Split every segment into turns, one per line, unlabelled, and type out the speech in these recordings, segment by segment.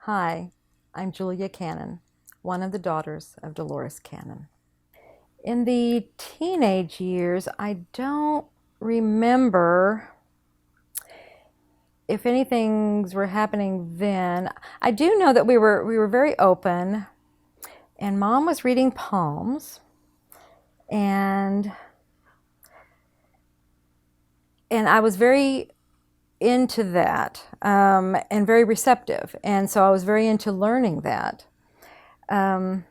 Hi, I'm Julia Cannon, one of the daughters of Dolores Cannon. In the teenage years, I don't remember if anything were happening then. I do know that we were very open, and Mom was reading palms, and I was very into that, and very receptive, and so I was very into learning that. Um,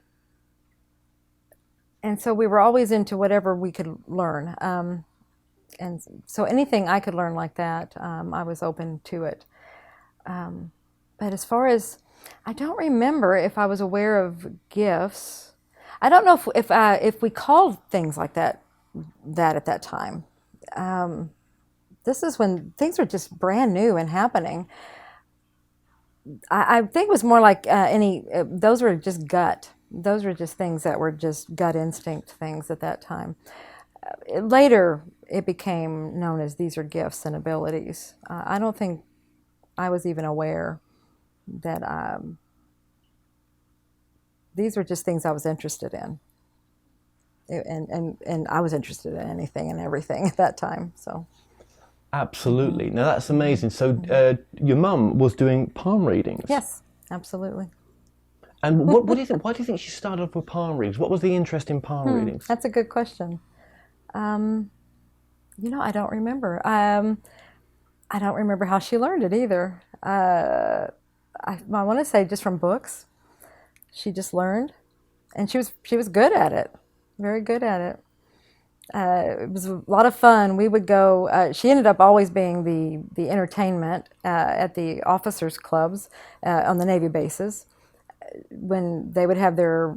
and so we were always into whatever we could learn. And so anything I could learn like that, I was open to it. Um, but as far as, I don't remember if I was aware of gifts. I don't know if we called things like that at that time. Um, this is when things were just brand new and happening. I think it was more like those were just gut. Those were just things that were just gut instinct things at that time. Later, it became known as these are gifts and abilities. I don't think I was even aware that these were just things I was interested in. And I was interested in anything and everything at that time. So, hmm
Absolutely. Now that's
hmm
amazing. So
hmm
your mum was doing palm readings,
yes, absolutely.
and what do you think? Why do you think she started off with palm readings? What was the interest in palm readings?
That's a good question. Um, I don't remember. I don't remember how she learned it either. I want to say just from books. She just learned, and she was good at it, very good at it. It was a lot of fun. We would go. She ended up always being the entertainment at the officers' clubs on the Navy bases when they would have their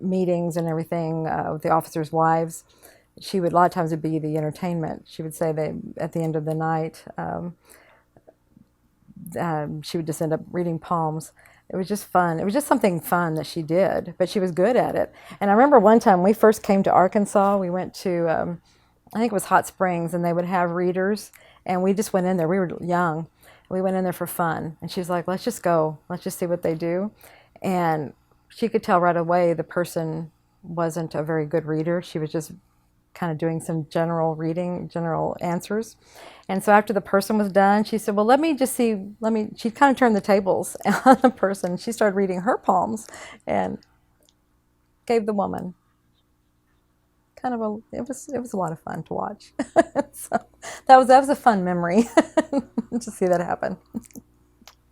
meetings and everything with the officers' wives. She would a lot of times would be the entertainment. She would say they at the end of the night. She would just end up reading palms. It was just fun. It was just something fun that she did, but she was good at it. And I remember one time we first came to Arkansas, we went to, I think it was Hot Springs, and they would have readers, and we just went in there. We were young. We went in there for fun. And she's like, let's just go. Let's just see what they do. And she could tell right away the person wasn't a very good reader. She was just kind of doing some general reading, general answers. And so after the person was done, she said, well, let me just see, she kind of turned the tables on the person. She started reading her palms and gave the woman it was a lot of fun to watch. So that was a fun memory to see that happen.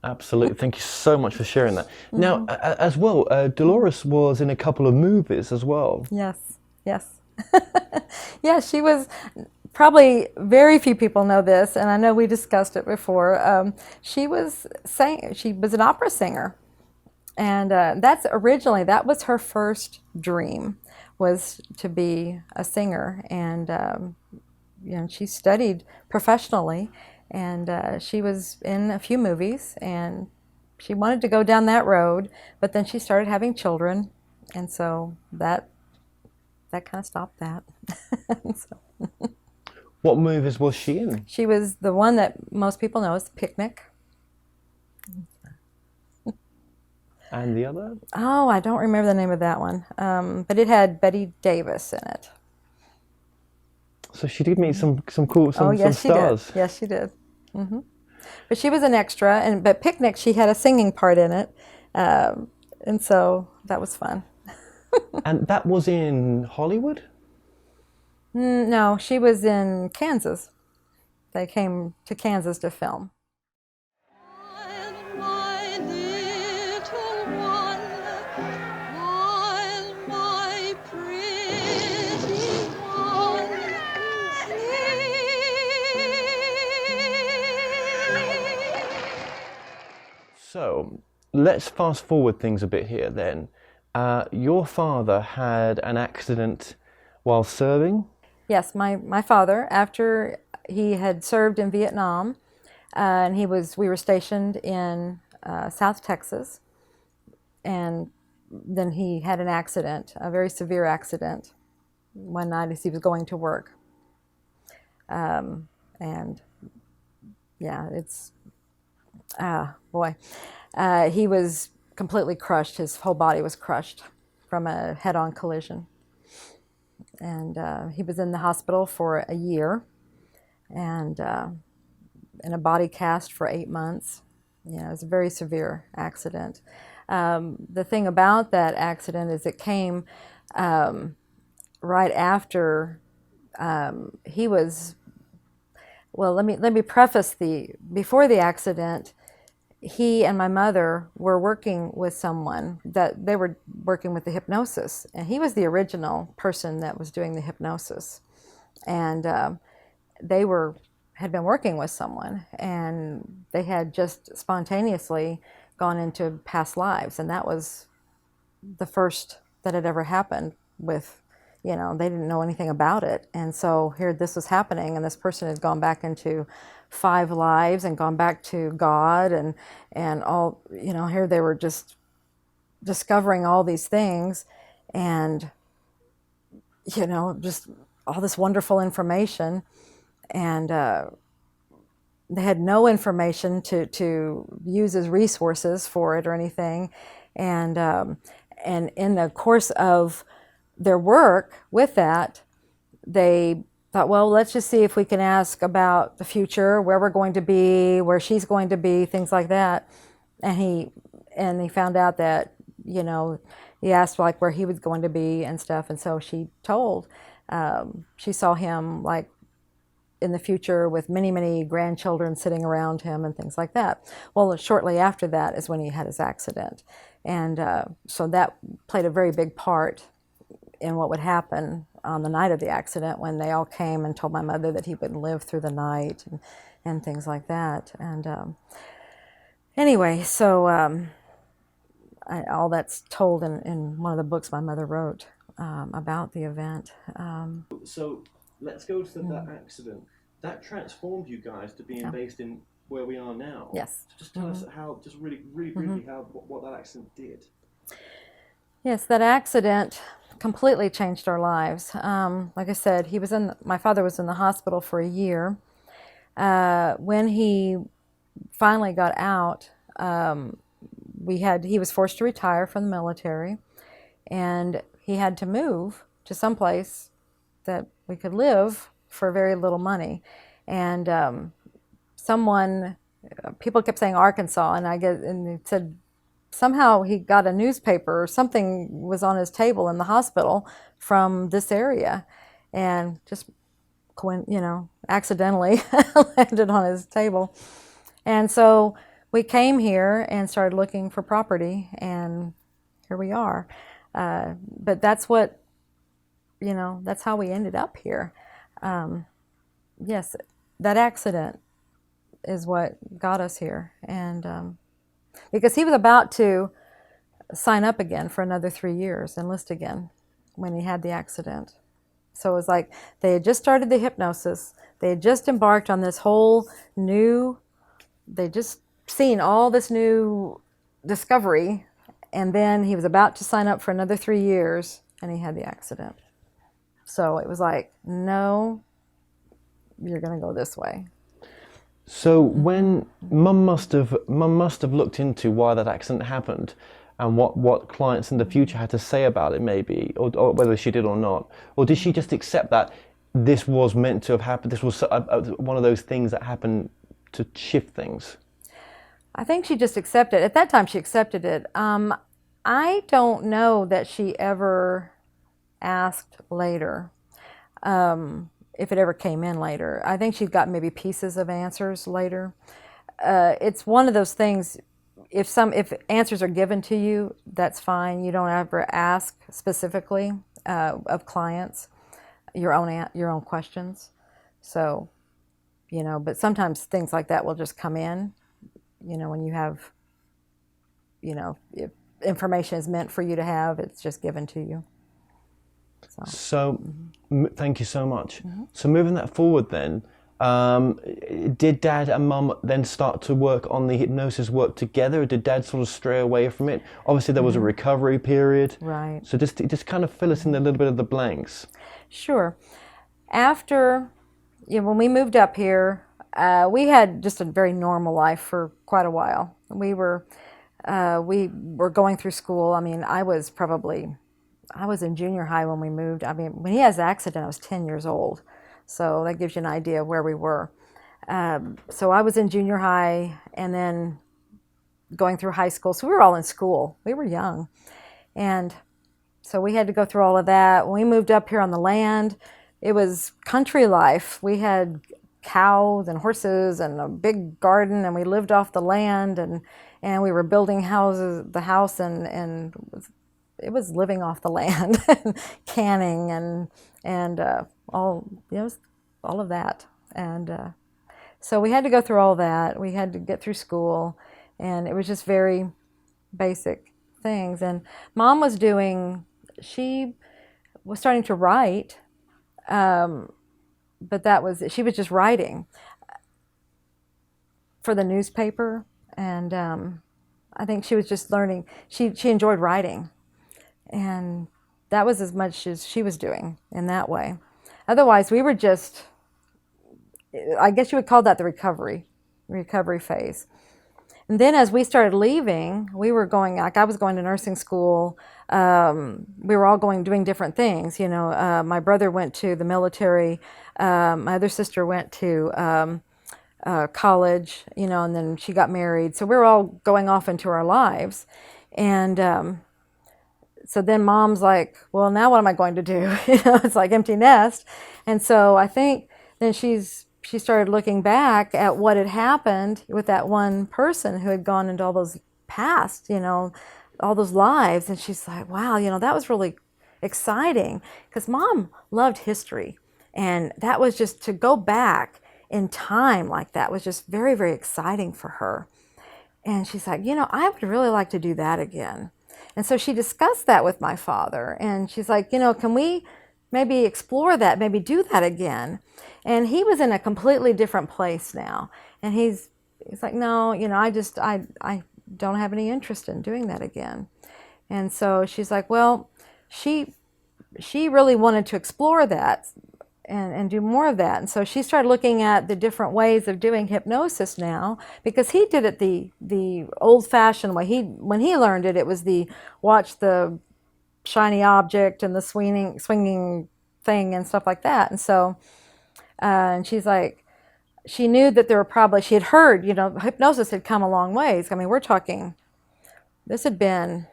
Absolutely. Thank you so much for sharing that. Now,
Hmm
as well, Dolores was in a couple of movies as well.
Yes, yes. Yeah, she was probably very few people know this, and I know we discussed it before. She was an opera singer, and that was her first dream, was to be a singer, and she studied professionally, and she was in a few movies, and she wanted to go down that road, but then she started having children, and so that kind of stopped that. So
What movies was she in?
she was the one that most people know as Picnic.
And the other?
Oh, I don't remember the name of that one, but it had Betty Davis in it.
So she did meet
Hmm
some cool
Oh,
some
yes, she did.
stars.
Yes, she did. Hmm But she was an extra, but Picnic, she had a singing part in it, and so that was fun.
And that was in Hollywood?
No, she was in Kansas. They came to Kansas to film.
While my little one, while my pretty one sleeps.
So let's fast forward things a bit here then. Your father had an accident while serving.
Yes, my father, after he had served in Vietnam, and we were stationed in South Texas, and then he had an accident, a very severe accident, one night as he was going to work. And yeah, Boy, he was completely crushed. His whole body was crushed from a head-on collision. And he was in the hospital for a year and in a body cast for 8 months. You know, it was a very severe accident. The thing about that accident is it came right after he was, well, let me preface before the accident, he and my mother were working with someone that they were working with the hypnosis, and he was the original person that was doing the hypnosis. And they had been working with someone, and they had just spontaneously gone into past lives, and that was the first that had ever happened with, you know, they didn't know anything about it. And so here this was happening, and this person had gone back into 5 lives and gone back to God, and all, you know, here they were just discovering all these things, and, you know, just all this wonderful information. And they had no information to use as resources for it or anything. And in the course of their work with that, they thought, well, let's just see if we can ask about the future, where we're going to be, where she's going to be, things like that. And he found out that, you know, he asked like where he was going to be and stuff. And so she told, she saw him like in the future with many, many grandchildren sitting around him and things like that. Well, shortly after that is when he had his accident. And so that played a very big part in what would happen on the night of the accident, when they all came and told my mother that he wouldn't live through the night and things like that. And anyway, so all that's told in one of the books my mother wrote about the event.
So let's go to that accident. That transformed you guys to being based in where we are now.
Yes.
Just tell us how, just really briefly, how what that accident did.
Yes, that accident completely changed our lives. Like I said, my father was in the hospital for a year. When he finally got out, he was forced to retire from the military, and he had to move to someplace that we could live for very little money. And people kept saying Arkansas, and they said somehow he got a newspaper or something was on his table in the hospital from this area, and just, accidentally landed on his table. And so we came here and started looking for property, and here we are. But that's how we ended up here. Yes, that accident is what got us here. And because he was about to sign up again for another 3 years, enlist again, when he had the accident. So it was like they had just started the hypnosis. They had just embarked on this whole they'd just seen all this new discovery, and then he was about to sign up for another 3 years, and he had the accident. So it was like, no, you're going to go this way.
So when Mum must have looked into why that accident happened, and what clients in the future had to say about it, maybe, or whether she did or not, or did she just accept that this was meant to have happened? This was one of those things that happened to shift things.
I think she just accepted it. At that time, she accepted it. I don't know that she ever asked later, if it ever came in later. I think she got maybe pieces of answers later. It's one of those things, if answers are given to you, that's fine. You don't ever ask specifically of clients your own questions. So, but sometimes things like that will just come in, when you have, if information is meant for you to have, it's just given to you.
So thank you so much. So moving that forward then, did Dad and Mum then start to work on the hypnosis work together, or did Dad sort of stray away from it? Obviously there was a recovery period.
Right.
So just kind of fill us in a little bit of the blanks.
Sure. After, when we moved up here, we had just a very normal life for quite a while. We were going through school. I mean, I was in junior high when we moved. I mean, when he has the accident, I was 10 years old. So that gives you an idea of where we were. So I was in junior high and then going through high school. So we were all in school. We were young. And so we had to go through all of that. When we moved up here on the land, it was country life. We had cows and horses and a big garden, and we lived off the land, and we were building the house, and it was living off the land, and canning and all, all of that. And so we had to go through all that. We had to get through school, and it was just very basic things. And Mom she was starting to write, but she was just writing for the newspaper, and I think she was just learning. She enjoyed writing, and that was as much as she was doing in that way. Otherwise, we were just, I guess you would call that the recovery phase. And then as we started leaving, I was going to nursing school. We were all doing different things. My brother went to the military. My other sister went to college, and then she got married. So we were all going off into our lives. And so then Mom's like, well, now what am I going to do? It's like empty nest. And so I think then she started looking back at what had happened with that one person who had gone into all those past, all those lives. And she's like, wow, that was really exciting, because Mom loved history. And that was just, to go back in time like that was just very, very exciting for her. And she's like, I would really like to do that again. And so she discussed that with my father. And she's like, can we maybe explore that, maybe do that again? And he was in a completely different place now. And he's like, no, I don't have any interest in doing that again. And so she's like, well, she really wanted to explore that and do more of that. And so she started looking at the different ways of doing hypnosis now, because he did it the old-fashioned way. When he learned it, it was watch the shiny object and the swinging thing and stuff like that. And so, and she's like, she knew that she had heard, hypnosis had come a long ways. I mean, we're talking, this had been,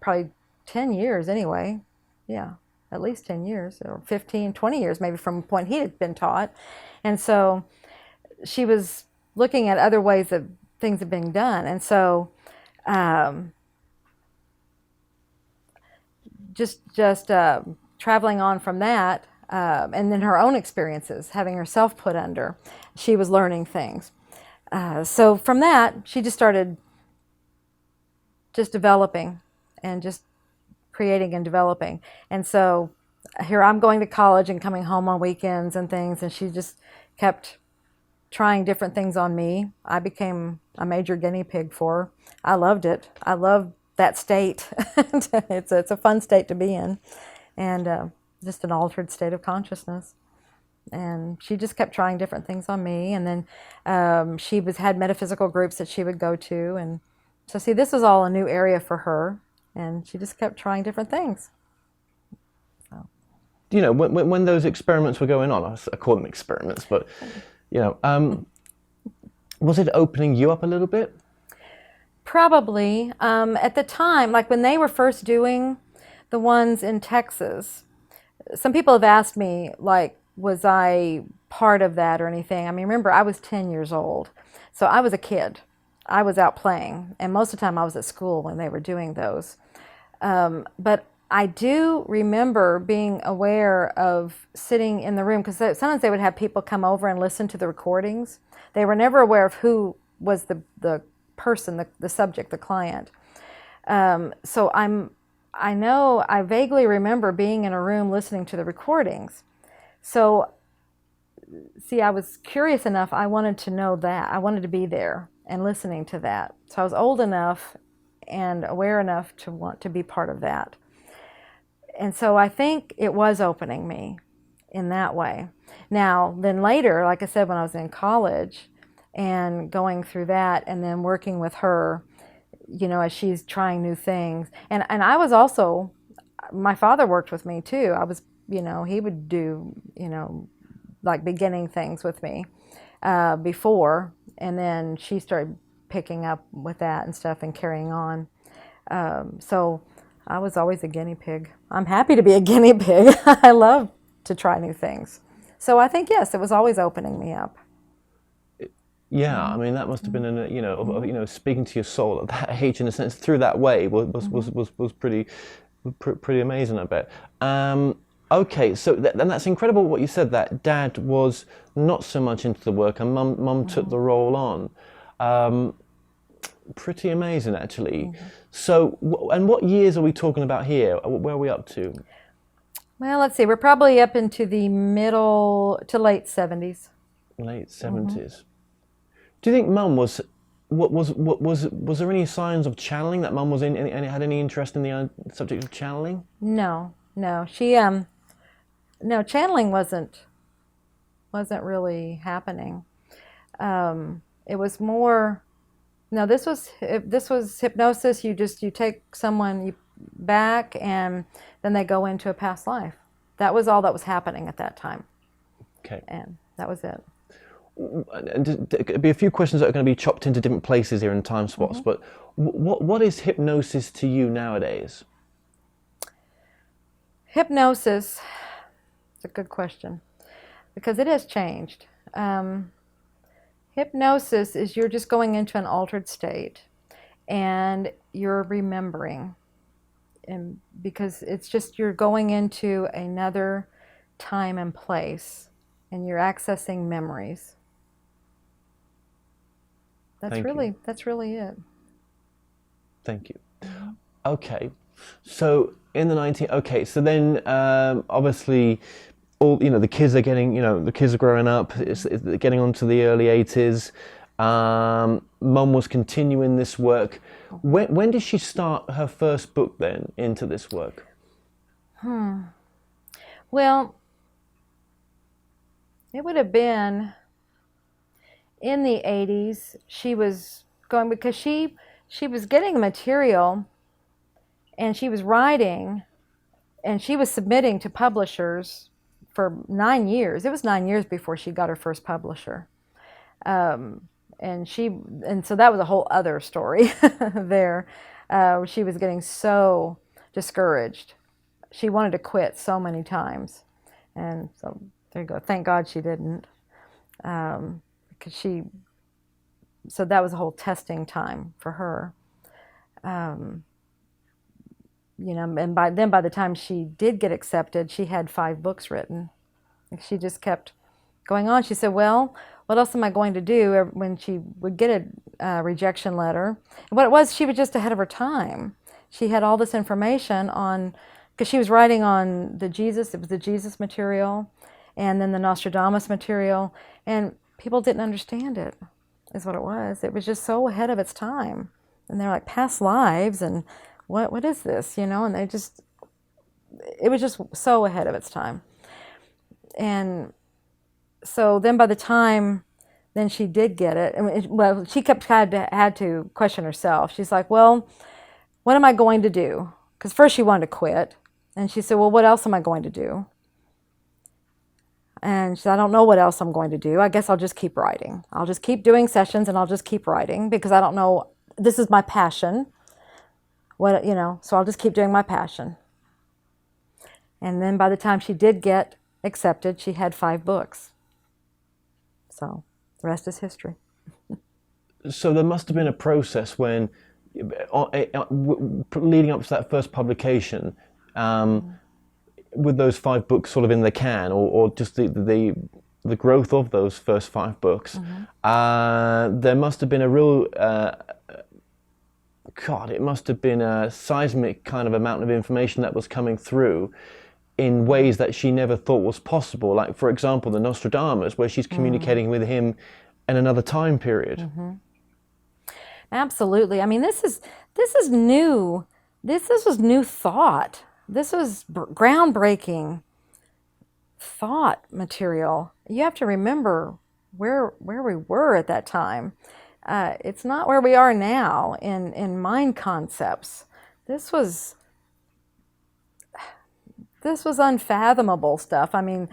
probably 10 years anyway. Yeah, at least 10 years, or 15, 20 years maybe from the point he had been taught. And so she was looking at other ways that things had been done. And so just traveling on from that, and then her own experiences, having herself put under, she was learning things. So from that, she just started just developing and just creating and developing. And so here I'm going to college and coming home on weekends and things, and she just kept trying different things on me. I became a major guinea pig for her. I loved it. I loved that state. It's a fun state to be in, and just an altered state of consciousness. And she just kept trying different things on me. And then she had metaphysical groups that she would go to. And so see, this was all a new area for her. And she just kept trying different things. So.
When those experiments were going on, I call them experiments, but, was it opening you up a little bit?
Probably. At the time, like when they were first doing the ones in Texas, some people have asked me, like, was I part of that or anything? I mean, remember, I was 10 years old, so I was a kid. I was out playing, and most of the time I was at school when they were doing those. But I do remember being aware of sitting in the room, because sometimes they would have people come over and listen to the recordings. They were never aware of who was the person, the subject, the client. So I vaguely remember being in a room listening to the recordings. So, see, I was curious enough, I wanted to know that. I wanted to be there and listening to that. So I was old enough and aware enough to want to be part of that. And so I think it was opening me. in that way. Now, then later, like I said, when I was in college and going through that and then working with her, as she's trying new things. And I was also, my father worked with me too. I was, he would do, like beginning things with me before, and then she started picking up with that and stuff and carrying on. So I was always a guinea pig. I'm happy to be a guinea pig. I love to try new things. So I think, yes, it was always opening me up.
Yeah, I mean that must have been speaking to your soul at that age in a sense through that way was pretty amazing, I bet. Okay, so and that's incredible what you said, that Dad was not so much into the work and Mum took the role on. Pretty amazing, actually. So, and what years are we talking about here? Where are we up to?
Well, let's see. We're probably up into the middle to late 70s.
Late 70s. Do you think Mum was there any signs of channeling, that Mum was in and had any interest in the subject of channeling?
No. She no, channeling wasn't really happening. It was more, no, this was hypnosis. You take someone back and then they go into a past life. That was all that was happening at that time.
Okay.
And that was it.
And there'll be a few questions that are going to be chopped into different places here in time spots, but what is hypnosis to you nowadays?
Hypnosis, it's a good question, because it has changed. Hypnosis is you're just going into an altered state and you're remembering, and because it's just you're going into another time and place and you're accessing memories. That's really it.
Thank you. Okay, so in the so then obviously all the kids are growing up. It's getting on to the early 80s. Mum was continuing this work. When did she start her first book then into this work?
Well, it would have been in the 80s. She was going, because she was getting the material and she was writing and she was submitting to publishers for 9 years. It was 9 years before she got her first publisher. And so that was a whole other story there. She was getting so discouraged. She wanted to quit so many times. And so there you go. Thank God she didn't. So that was a whole testing time for her. And by the time she did get accepted, she had 5 books written. She just kept going on. She said, well, what else am I going to do? When she would get a rejection letter, and what it was, she was just ahead of her time. She had all this information on, because she was writing on it was the Jesus material, and then the Nostradamus material, and people didn't understand it, is what it was. It was just so ahead of its time. And they're like, past lives, and what is this, and it was just so ahead of its time. And so then by the time then she did get it, she had to question herself. She's like, well, what am I going to do? Because first she wanted to quit, and she said, well, what else am I going to do? And she said, I don't know what else I'm going to do. I guess I'll just keep writing. I'll just keep doing sessions and I'll just keep writing, because I don't know, this is my passion. So I'll just keep doing my passion. And then by the time she did get accepted, she had 5 books. So the rest is history.
So there must have been a process when, leading up to that first publication, with those 5 books sort of in the can, or just the growth of those first 5 books, there must have been a real, it must have been a seismic kind of amount of information that was coming through in ways that she never thought was possible. Like, for example, the Nostradamus, where she's communicating with him in another time period.
Absolutely. I mean, this is new. This was new thought. This was groundbreaking thought material. You have to remember where we were at that time. It's not where we are now in mind concepts. This was unfathomable stuff. I mean,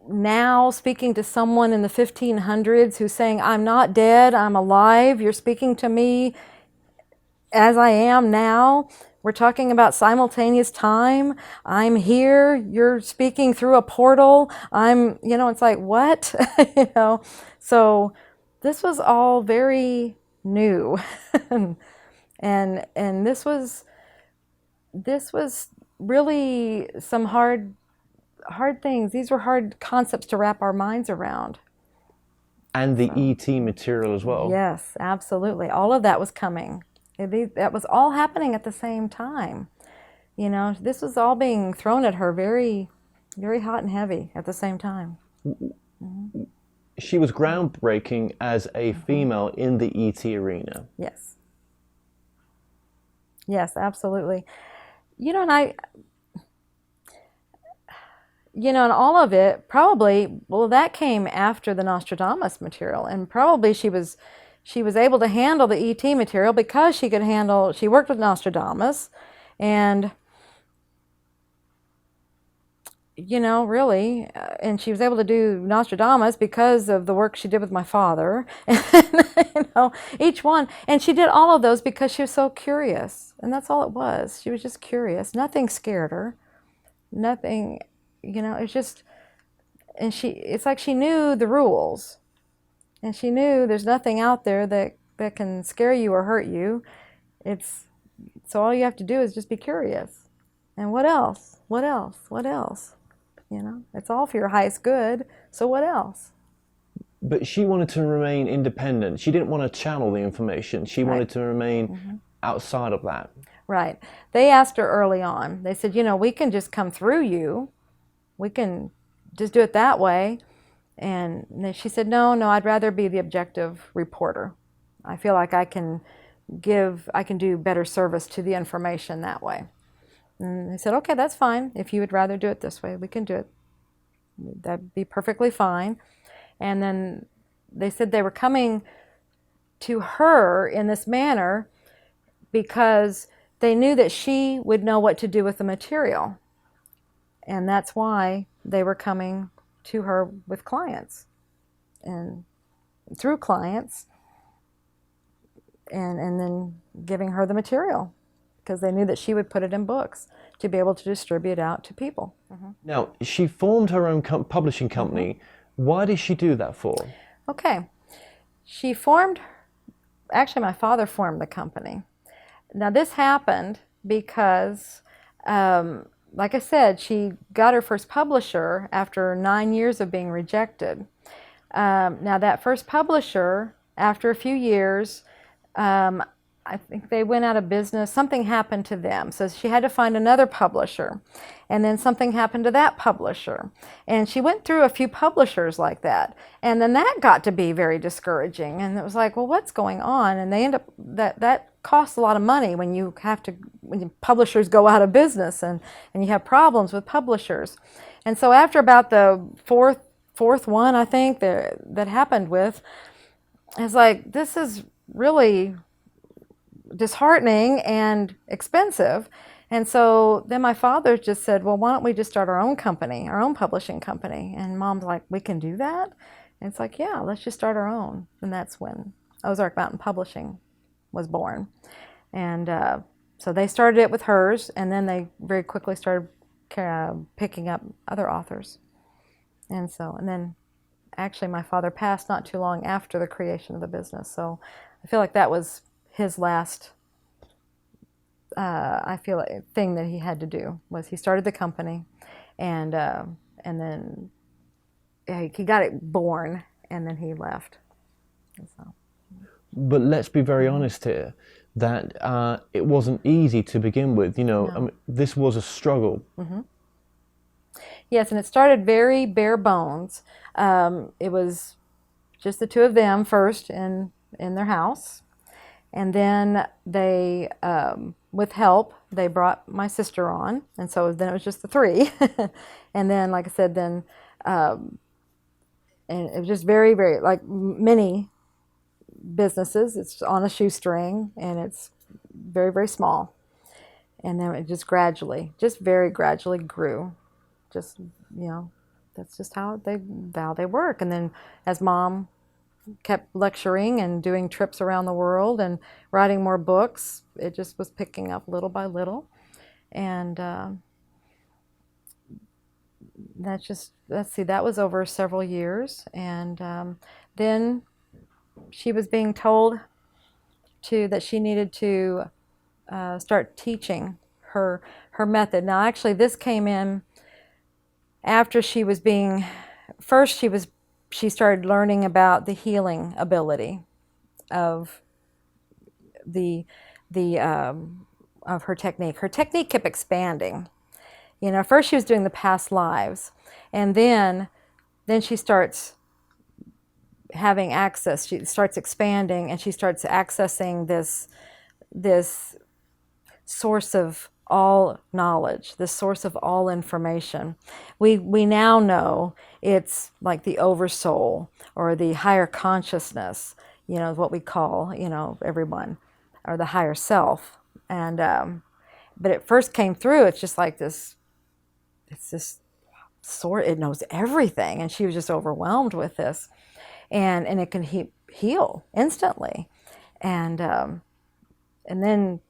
now speaking to someone in the 1500s who's saying, I'm not dead, I'm alive, you're speaking to me as I am now. We're talking about simultaneous time. I'm here, you're speaking through a portal. It's like, what? So this was all very new. and this was really some hard things. These were hard concepts to wrap our minds around.
And the ET material as well.
Yes, absolutely. All of that was coming. That was all happening at the same time. This was all being thrown at her very, very hot and heavy at the same time. Mm-hmm.
She was groundbreaking as a female in the ET arena.
Yes. Yes, absolutely. And all of it probably, that came after the Nostradamus material, and probably she was able to handle the ET material because she worked with Nostradamus, and really, and she was able to do Nostradamus because of the work she did with my father, and, each one, and she did all of those because she was so curious, and that's all it was. She was just curious. Nothing scared her. Nothing. It's just, and it's like she knew the rules, and she knew there's nothing out there that can scare you or hurt you. So all you have to do is just be curious. And what else? What else? What else? It's all for your highest good. So what else?
But she wanted to remain independent. She didn't want to channel the information. She wanted to remain outside of that.
Right. They asked her early on. They said, we can just come through you. We can just do it that way. And she said, no, I'd rather be the objective reporter. I feel like I can do better service to the information that way. And they said, okay, that's fine. If you would rather do it this way, we can do it. That'd be perfectly fine. And then they said they were coming to her in this manner because they knew that she would know what to do with the material. And that's why they were coming to her with clients and through clients and then giving her the material because they knew that she would put it in books to be able to distribute out to people. Mm-hmm.
Now, she formed her own publishing company. Mm-hmm. Why did she do that for?
Okay. Actually, my father formed the company. Now, this happened because like I said, she got her first publisher after 9 years of being rejected. Now that first publisher, after a few years, I think they went out of business. Something happened to them. So she had to find another publisher. And then something happened to that publisher. And she went through a few publishers like that. And then that got to be very discouraging. And it was like, well, what's going on? And they end up, that costs a lot of money when publishers go out of business and you have problems with publishers. And so after about the fourth one, I think, that happened with, it's like, this is really disheartening and expensive. And so then my father just said, well, why don't we just start our own company, our own publishing company? And Mom's like, we can do that? And it's like, yeah, let's just start our own. And that's when Ozark Mountain Publishing was born. And so they started it with hers, and then they very quickly started picking up other authors. And then actually my father passed not too long after the creation of the business. So I feel like that was his last thing that he had to do was he started the company, and then he got it born, and then he left. So.
But let's be very honest here, that it wasn't easy to begin with.
No.
I mean, this was a struggle.
Mm-hmm. Yes, and it started very bare bones. It was just the two of them first in their house. And then they, with help, they brought my sister on. And so then it was just the three. And then, like I said, then And it was just very, very, like many businesses, it's on a shoestring and it's very, very small. And then it just gradually, just very gradually grew. Just, that's just how they work. And then as mom kept lecturing and doing trips around the world and writing more books, it just was picking up little by little. And that was over several years. And then she was being told that she needed to start teaching her method. Now, actually, this came in after she started learning about the healing ability of of her technique. Her technique kept expanding. First she was doing the past lives, and then she starts having access. She starts expanding, and she starts accessing this source of all knowledge, the source of all information. We now know it's like the oversoul or the higher consciousness, what we call, everyone, or the higher self. And but it first came through, it's just like this, it's this sort, it knows everything, and she was just overwhelmed with this, and it can heal instantly, and then.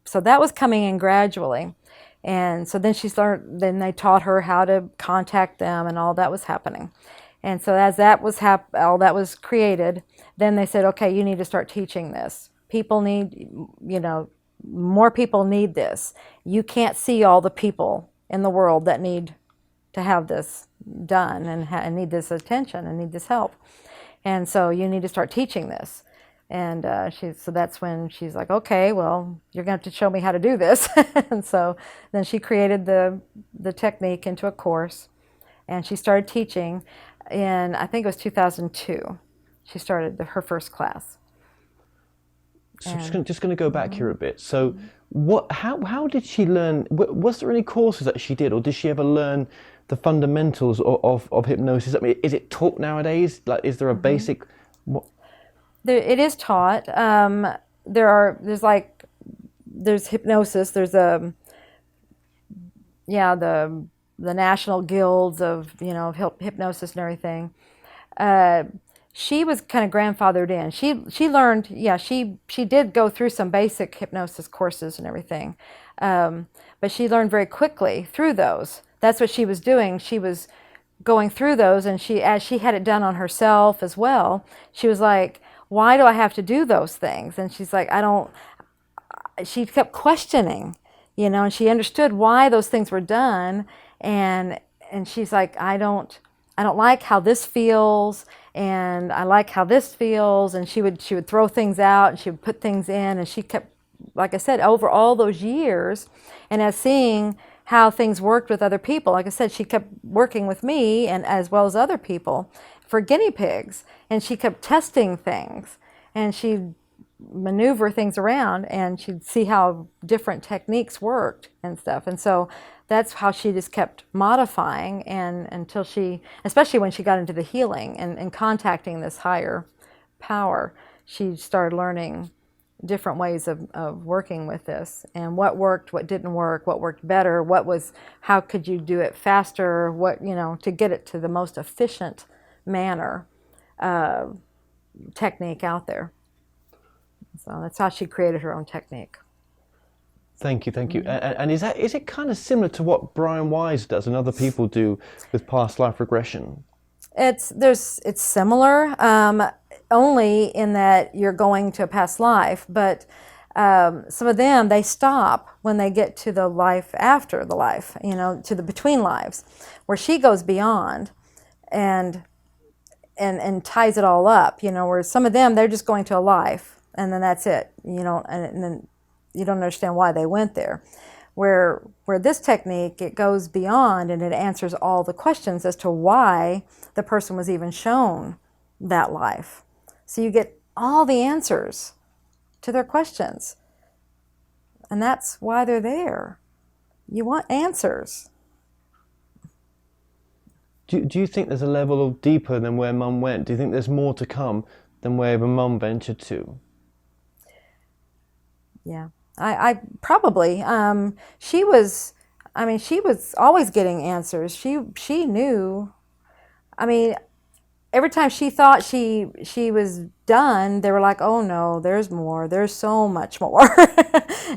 So that was coming in gradually. And so then then they taught her how to contact them, and all that was happening. And so as that was all that was created, then they said, okay, you need to start teaching this. People need, more people need this. You can't see all the people in the world that need to have this done and need this attention and need this help. And so you need to start teaching this. And so that's when she's like, okay, well, you're going to have to show me how to do this. And so then she created the technique into a course, and she started teaching in, I think it was 2002. She started her first class.
So I'm just going to go back here a bit. So how did she learn? Was there any courses that she did, or did she ever learn the fundamentals of hypnosis? I mean, is it taught nowadays? Like, is there a basic...
It is taught. There's hypnosis. There's the national guilds of hypnosis and everything. She was kind of grandfathered in. She learned. She did go through some basic hypnosis courses and everything, but she learned very quickly through those. That's what she was doing. She was going through those, and as she had it done on herself as well, she was like, why do I have to do those things? And she's like, she kept questioning, and she understood why those things were done. And she's like, I don't like how this feels, and I like how this feels. And she would throw things out, and she would put things in, and she kept, like I said, over all those years, and as seeing how things worked with other people. Like I said, she kept working with me and as well as other people for guinea pigs, and she kept testing things, and she'd maneuver things around, and she'd see how different techniques worked and stuff. And so that's how she just kept modifying, and until especially when she got into the healing and contacting this higher power, she started learning different ways of working with this, and what worked, what didn't work, what worked better, how could you do it faster, to get it to the most efficient manner technique out there. So that's how she created her own technique.
Thank you. And is it kind of similar to what Brian Weiss does and other people do with past life regression?
It's similar, only in that you're going to a past life, but some of them, they stop when they get to the life after the life, to the between lives, where she goes beyond and ties it all up, where some of them, they're just going to a life, and then that's it, and then you don't understand why they went there. Where this technique, it goes beyond, and it answers all the questions as to why the person was even shown that life. So you get all the answers to their questions. And that's why they're there. You want answers.
do you think there's a level of deeper than where Mum went? Do you think there's more to come than wherever Mum ventured to?
Yeah, I probably. She was, I mean, she was always getting answers. She knew. I mean, every time she thought she was done, they were like, "Oh no, there's more. There's so much more,"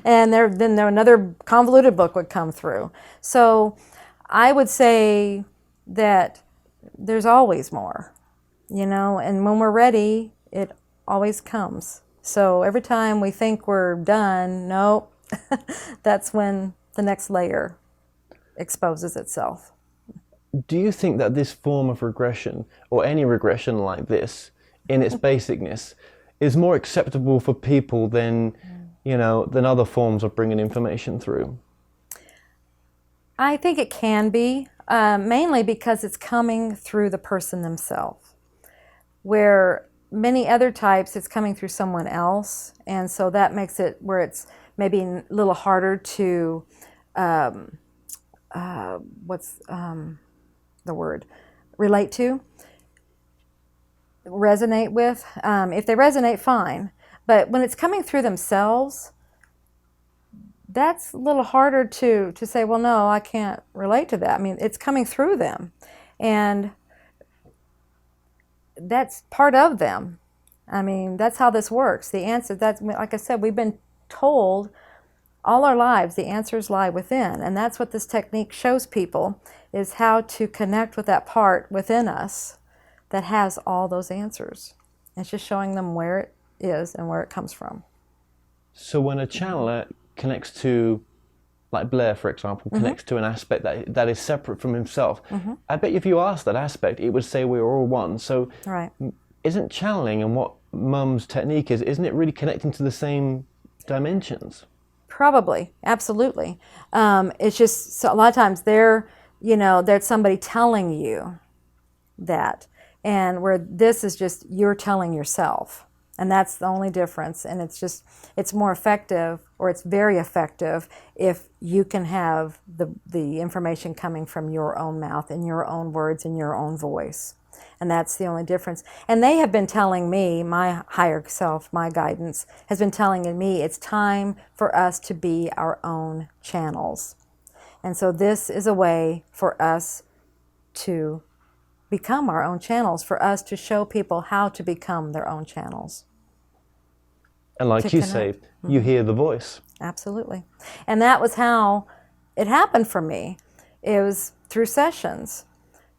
and then another convoluted book would come through. So, I would say that there's always more, and when we're ready, it always comes. So every time we think we're done, nope, that's when the next layer exposes itself.
Do you think that this form of regression, or any regression like this, in its basicness, is more acceptable for people than, than other forms of bringing information through?
I think it can be, mainly because it's coming through the person themselves. Where many other types, it's coming through someone else, and so that makes it where it's maybe a little harder to, what's the word, relate to, resonate with. If they resonate, fine. But when it's coming through themselves, that's a little harder to say, well, no, I can't relate to that. I mean, it's coming through them. And that's part of them. I mean, that's how this works. The answer, that's, like I said, we've been told all our lives the answers lie within. And that's what this technique shows people, is how to connect with that part within us that has all those answers. It's just showing them where it is and where it comes from.
So when a channeler connects to, like Blair, for example, connects to an aspect that is separate from himself, I bet if you asked that aspect, it would say we're all one. So
Right.
isn't channeling and what Mum's technique is, isn't it really connecting to the same dimensions?
Probably, absolutely. It's just so a lot of times there's somebody telling you that, and where this is just you're telling yourself, and that's the only difference. And it's more effective, or it's very effective, if you can have the information coming from your own mouth, in your own words, in your own voice. And that's the only difference. And they have been telling me, my higher self, my guidance, has been telling me it's time for us to be our own channels. And so this is a way for us to become our own channels, for us to show people how to become their own channels.
And like you say, you hear the voice.
Absolutely. And that was how it happened for me. It was through sessions.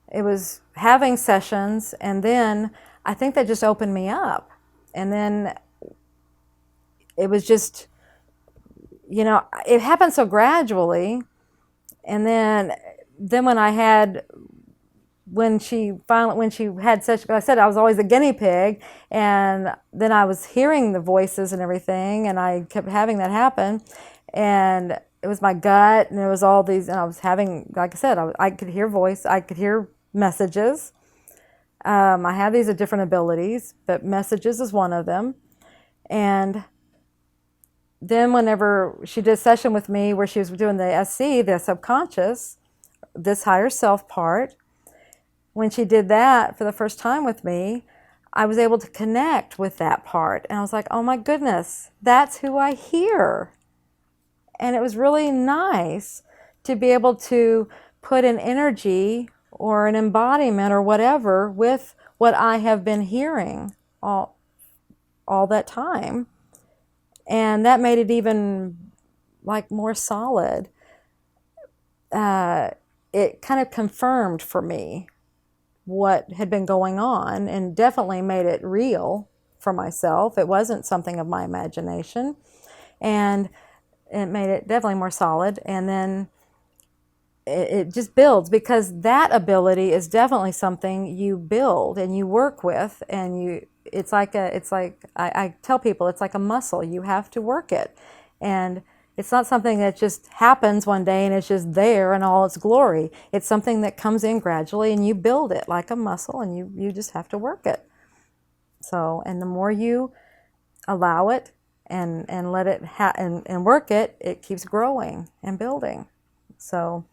It was having sessions, and then I think that just opened me up. And then it was just, it happened so gradually. And then when she had such, I said I was always a guinea pig, and then I was hearing the voices and everything, and I kept having that happen, and it was my gut, and it was all these, and I was having, like I said, I could hear voice, I could hear messages. I have these different abilities, but messages is one of them. And then whenever she did a session with me where she was doing the SC, the subconscious, this higher self part, when she did that for the first time with me, I was able to connect with that part. And I was like, oh my goodness, that's who I hear. And it was really nice to be able to put an energy or an embodiment or whatever with what I have been hearing all that time. And that made it even like more solid. It kind of confirmed for me what had been going on, and definitely made it real for myself. It wasn't something of my imagination, and it made it definitely more solid. And then it just builds, because that ability is definitely something you build and you work with, and it's like I tell people, it's like a muscle. You have to work it, and it's not something that just happens one day and it's just there in all its glory. It's something that comes in gradually, and you build it like a muscle, and you just have to work it. So, and the more you allow it and let it and work it, it keeps growing and building. So,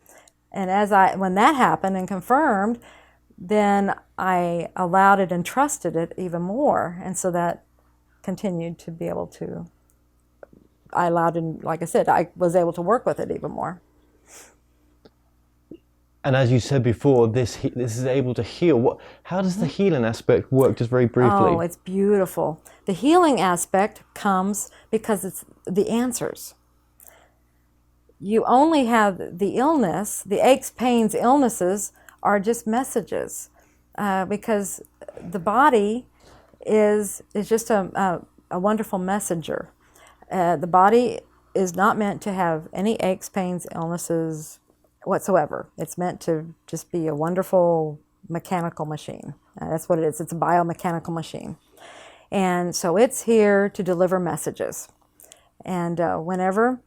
and when that happened and confirmed, then I allowed it and trusted it even more. And so that continued to be able to, I allowed, and like I said, I was able to work with it even more.
And as you said before, this is able to heal. How does the healing aspect work, just very briefly?
Oh, it's beautiful. The healing aspect comes because it's the answers. You only have the illness, the aches, pains, illnesses are just messages, because the body is just a wonderful messenger. The body is not meant to have any aches, pains, illnesses whatsoever. It's meant to just be a wonderful mechanical machine. That's what it is. It's a biomechanical machine. And so it's here to deliver messages. And whenever,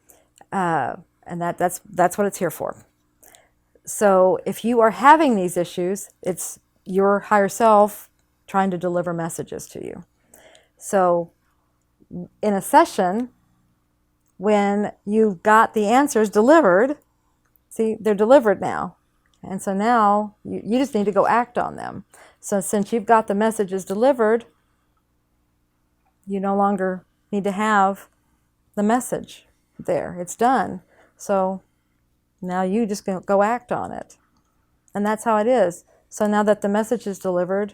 and that's what it's here for. So if you are having these issues, it's your higher self trying to deliver messages to you. So in a session, when you've got the answers delivered, see, they're delivered now. And so now you just need to go act on them. So since you've got the messages delivered, you no longer need to have the message there. It's done. So now you just go act on it. And that's how it is. So now that the message is delivered,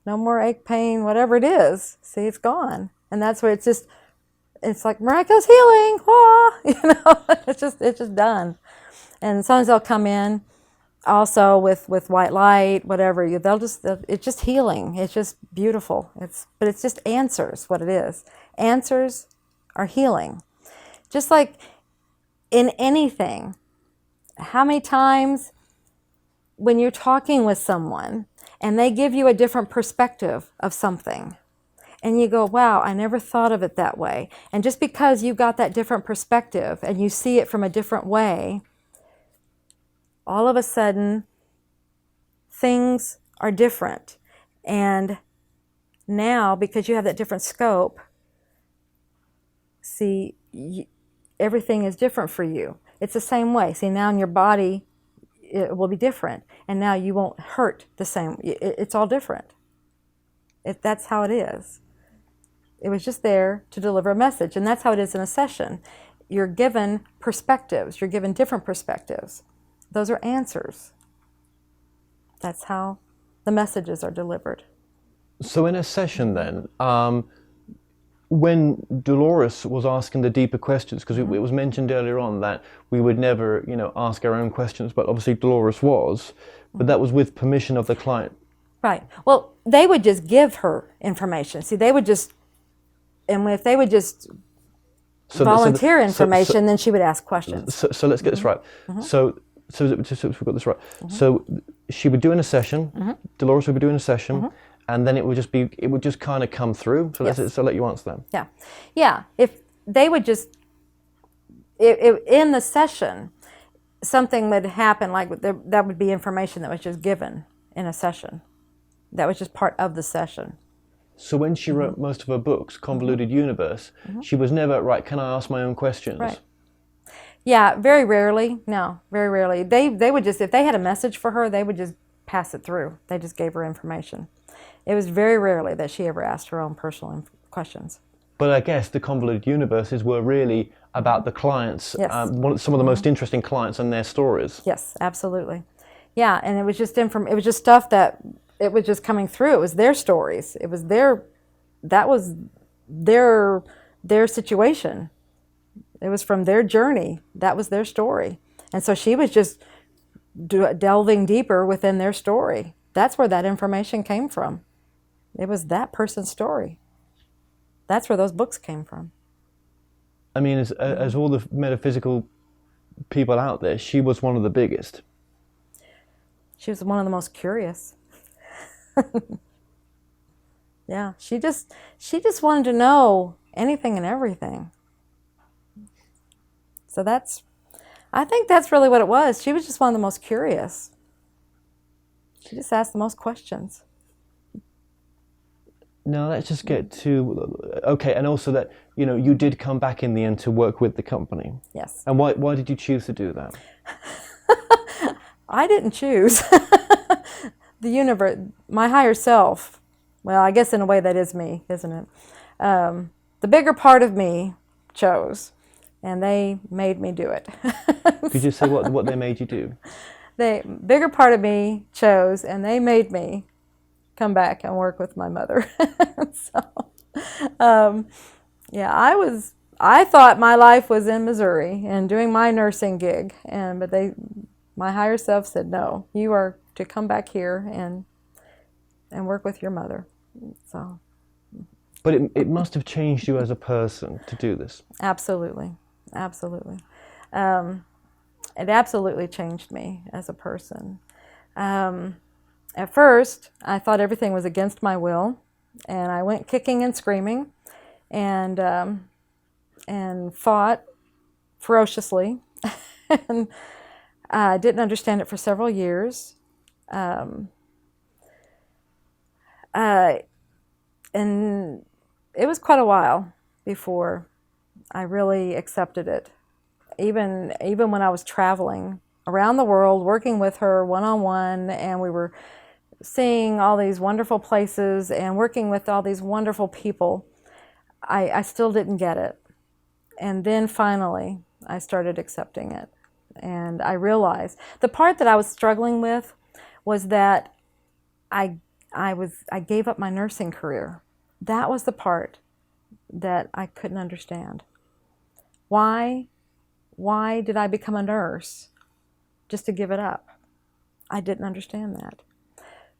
no more ache, pain, whatever it is. See, it's gone. And that's where it's like miraculous healing. Ah, it's just done. And sometimes they'll come in also with white light, whatever. It's just healing. It's just beautiful. But it's just answers, what it is. Answers are healing. Just like in anything, how many times when you're talking with someone and they give you a different perspective of something, and you go, wow, I never thought of it that way. And just because you got that different perspective and you see it from a different way, all of a sudden, things are different. And now, because you have that different scope, see, everything is different for you. It's the same way. See, now in your body, it will be different. And now you won't hurt the same. It's all different. That's how it is. It was just there to deliver a message. And that's how it is in a session. You're given perspectives. You're given different perspectives. Those are answers. That's how the messages are delivered.
So in a session then, when Dolores was asking the deeper questions, because it was mentioned earlier on that we would never, ask our own questions, but obviously Dolores was, but that was with permission of the client.
Right. Well, they would just give her information. See, they would just, and if they would just volunteer information, then she would ask questions.
So let's get this right. So we've got this right. So she would do in a session, Dolores would be doing a session, and then it would just kind of come through. So
Yes.
I'll let you answer them.
Yeah. If they would just, in the session, something would happen, like that would be information that was just given in a session. That was just part of the session.
So when she wrote most of her books, Convoluted Universe, she was never, right, can I ask my own questions?
Right. Yeah, very rarely. No, very rarely. They would just, if they had a message for her, they would just pass it through. They just gave her information. It was very rarely that she ever asked her own personal questions.
But I guess the Convoluted Universes were really about the clients,
Yes.
Some of the most interesting clients and their stories.
Yes, absolutely. Yeah, and it was just it was just stuff that it was just coming through. It was their stories. It was that was their situation. It was from their journey. That was their story. And so she was just delving deeper within their story. That's where that information came from. It was that person's story. That's where those books came from.
I mean, as all the metaphysical people out there, she was one of the biggest.
She was one of the most curious. Yeah, she just wanted to know anything and everything. So I think that's really what it was. She was just one of the most curious. She just asked the most questions.
Now let's just get to, okay, and also that, you did come back in the end to work with the company.
Yes.
And why did you choose to do that?
I didn't choose. the universe, my higher self, well, I guess in a way that is me, isn't it? The bigger part of me chose, and they made me do it.
Could you say what they made you do?
The bigger part of me chose, and they made me come back and work with my mother. So, yeah, I thought my life was in Missouri and doing my nursing gig, but my higher self said, no, you are to come back here and work with your mother. So,
But it must have changed you as a person to do this.
absolutely, absolutely. It absolutely changed me as a person. At first, I thought everything was against my will, and I went kicking and screaming, and fought ferociously, and I didn't understand it for several years. And it was quite a while before I really accepted it. Even when I was traveling around the world, working with her one-on-one, and we were seeing all these wonderful places and working with all these wonderful people, I still didn't get it. And then finally, I started accepting it. And I realized the part that I was struggling with was that I gave up my nursing career. That was the part that I couldn't understand. Why did I become a nurse just to give it up? I didn't understand that.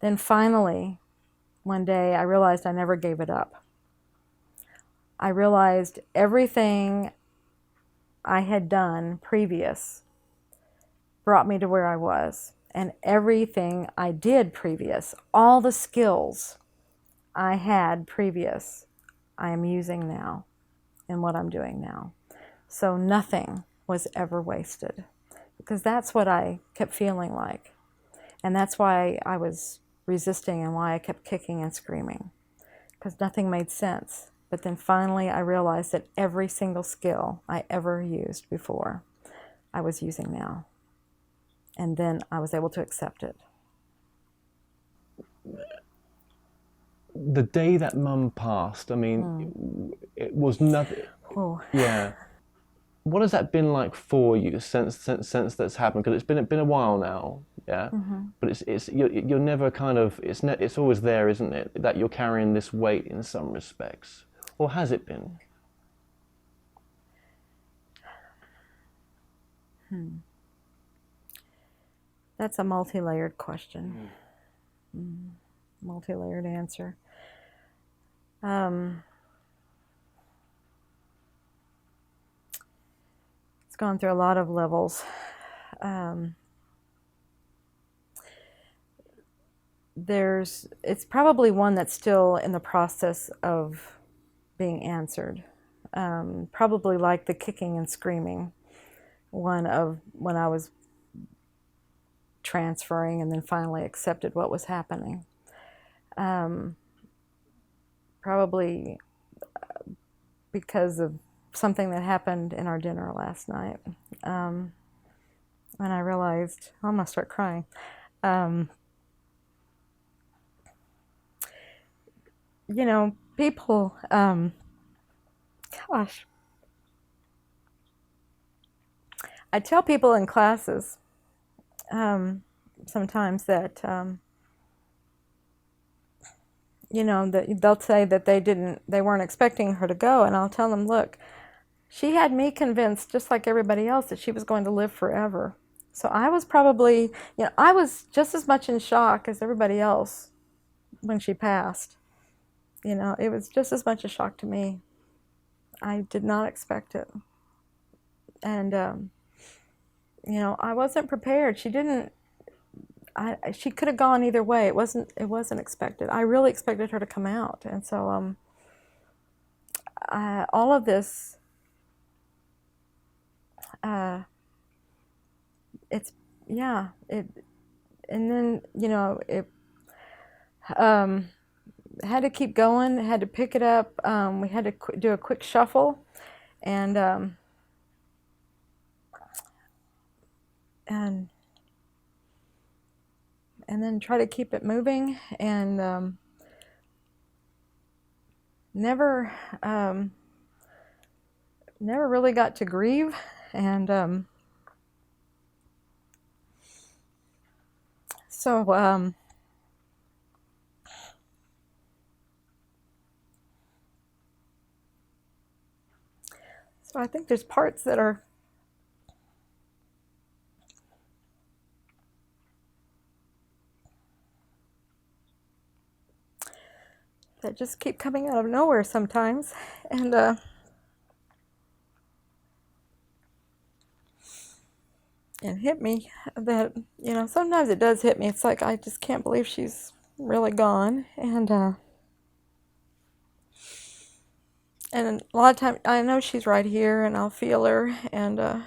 Then finally, one day, I realized I never gave it up. I realized everything I had done previous brought me to where I was. And everything I did previous, all the skills I had previous, I am using now in what I'm doing now. So nothing was ever wasted, because that's what I kept feeling like. And that's why I was resisting and why I kept kicking and screaming, because nothing made sense. But then finally I realized that every single skill I ever used before, I was using now. And then I was able to accept it.
The day that Mum passed, I mean, it was nothing.
Oh.
Yeah. What has that been like for you since that's happened? Because it's been a while now, yeah. But you're never kind of it's always there, isn't it? That you're carrying this weight in some respects, or has it been?
That's a multi-layered question. Multi-layered answer. It's gone through a lot of levels. It's probably one that's still in the process of being answered. Probably like the kicking and screaming one of when I was transferring and then finally accepted what was happening. Probably because of something that happened in our dinner last night. When I realized, I'm going to start crying. You know, people, gosh. I tell people in classes sometimes that, you know, that they'll say that they weren't expecting her to go, and I'll tell them, look, she had me convinced, just like everybody else, that she was going to live forever. So I was probably, you know, I was just as much in shock as everybody else when she passed. You know, it was just as much a shock to me. I did not expect it. And, you know, I wasn't prepared. She could have gone either way. It wasn't expected. I really expected her to come out. And so all of this, and then, you know, it had to keep going, had to pick it up. We had to do a quick shuffle, and and then try to keep it moving, and never never really got to grieve, and so so I think there's parts that just keep coming out of nowhere sometimes, and hit me. That, you know, sometimes it does hit me. It's like I just can't believe she's really gone, and a lot of times I know she's right here, and I'll feel her, and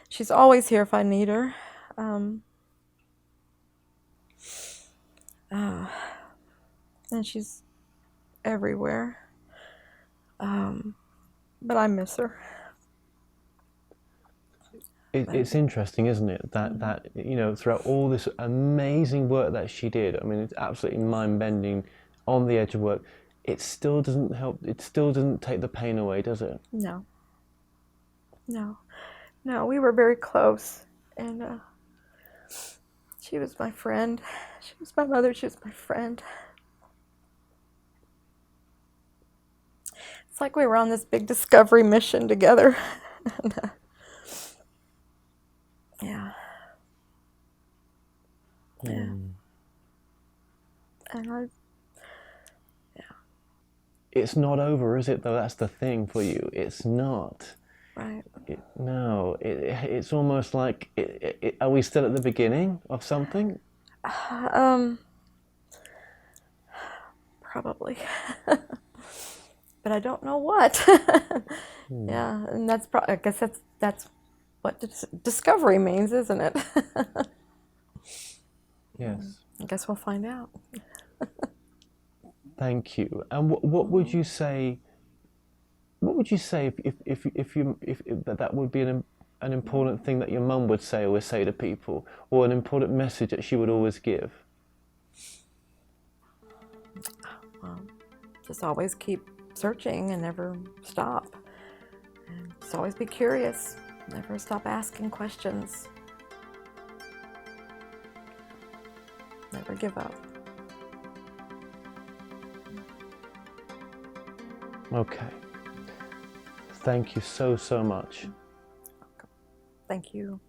she's always here if I need her. And she's everywhere. But I miss her.
It's interesting, isn't it? That you know, throughout all this amazing work that she did, I mean, it's absolutely mind-bending, on the edge of work. It still doesn't help. It still doesn't take the pain away, does it?
No, no, no. We were very close, and she was my friend. She was my mother. She was my friend. It's like we were on this big discovery mission together. And, yeah. Yeah. And yeah.
It's not over, is it? Though that's the thing for you. It's not.
Right.
No. It's almost like. Are we still at the beginning of something?
Probably. But I don't know what. Yeah, and that's I guess that's what discovery means, isn't it?
Yes.
I guess we'll find out.
Thank you. And what would you say? What would you say if that would be an important thing that your mum would say or say to people, or an important message that she would always give?
Just always keep searching and never stop. And just always be curious. Never stop asking questions. Never give up.
Okay. Thank you so much.
Thank you.